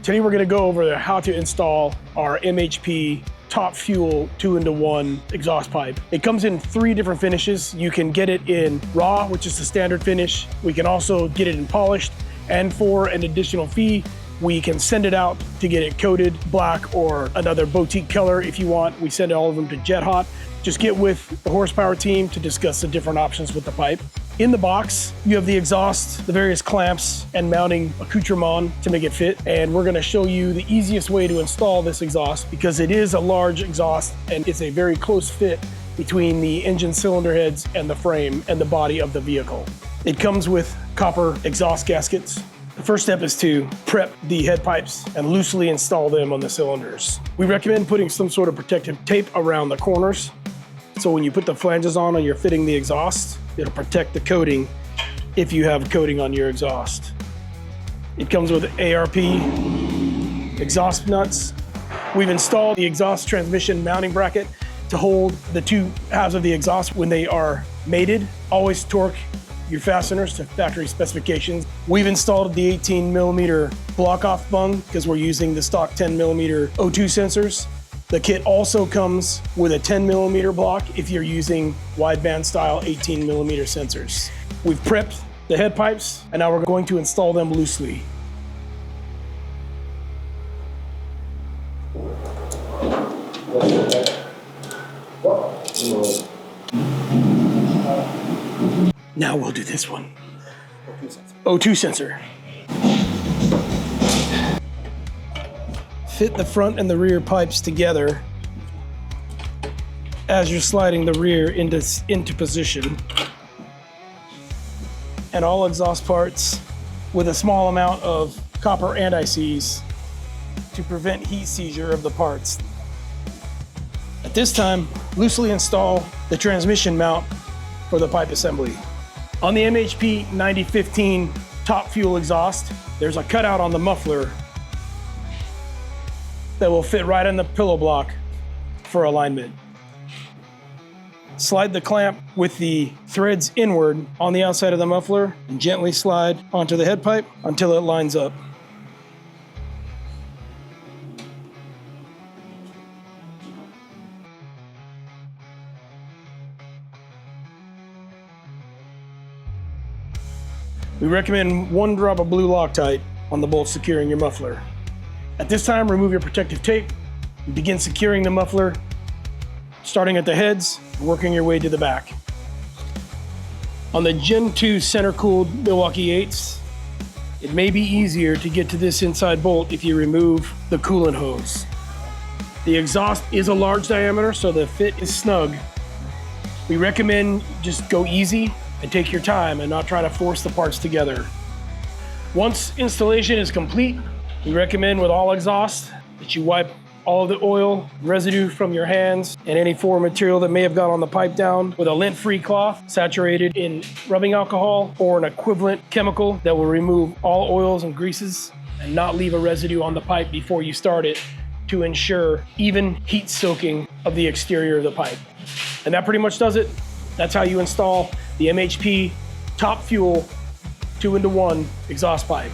Today we're going to go over how to install our MHP Top Fuel 2-in-1 exhaust pipe. It comes in 3 different finishes. You can get it in raw, which is the standard finish. We can also get it in polished, and for an additional fee, we can send it out to get it coated black or another boutique color if you want. We send all of them to Jet Hot. Just get with the Horsepower team to discuss the different options with the pipe. In the box, you have the exhaust, the various clamps, and mounting accoutrement to make it fit. And we're gonna show you the easiest way to install this exhaust because it is a large exhaust and it's a very close fit between the engine cylinder heads and the frame and the body of the vehicle. It comes with copper exhaust gaskets. The first step is to prep the head pipes and loosely install them on the cylinders. We recommend putting some sort of protective tape around the corners. So when you put the flanges on and you're fitting the exhaust, it'll protect the coating if you have coating on your exhaust. It comes with ARP exhaust nuts. We've installed the exhaust transmission mounting bracket to hold the 2 halves of the exhaust when they are mated. Always torque your fasteners to factory specifications. We've installed the 18mm block-off bung because we're using the stock 10mm O2 sensors. The kit also comes with a 10mm block if you're using wideband style 18mm sensors. We've prepped the head pipes and now we're going to install them loosely. Now we'll do this one. O2 sensor. Fit the front and the rear pipes together as you're sliding the rear into position. And all exhaust parts with a small amount of copper anti-seize to prevent heat seizure of the parts. At this time, loosely install the transmission mount for the pipe assembly. On the MHP 9015 Top Fuel Exhaust, there's a cutout on the muffler that will fit right on the pillow block for alignment. Slide the clamp with the threads inward on the outside of the muffler and gently slide onto the head pipe until it lines up. We recommend 1 drop of blue Loctite on the bolt securing your muffler. At this time, remove your protective tape and begin securing the muffler, starting at the heads, working your way to the back. On the Gen 2 center-cooled Milwaukee 8s, it may be easier to get to this inside bolt if you remove the coolant hose. The exhaust is a large diameter, so the fit is snug. We recommend just go easy and take your time and not try to force the parts together. Once installation is complete, we recommend with all exhaust that you wipe all of the oil, residue from your hands, and any foreign material that may have got on the pipe down with a lint-free cloth saturated in rubbing alcohol or an equivalent chemical that will remove all oils and greases and not leave a residue on the pipe before you start it to ensure even heat soaking of the exterior of the pipe. And that pretty much does it. That's how you install the MHP Top Fuel 2-in-1 exhaust pipe.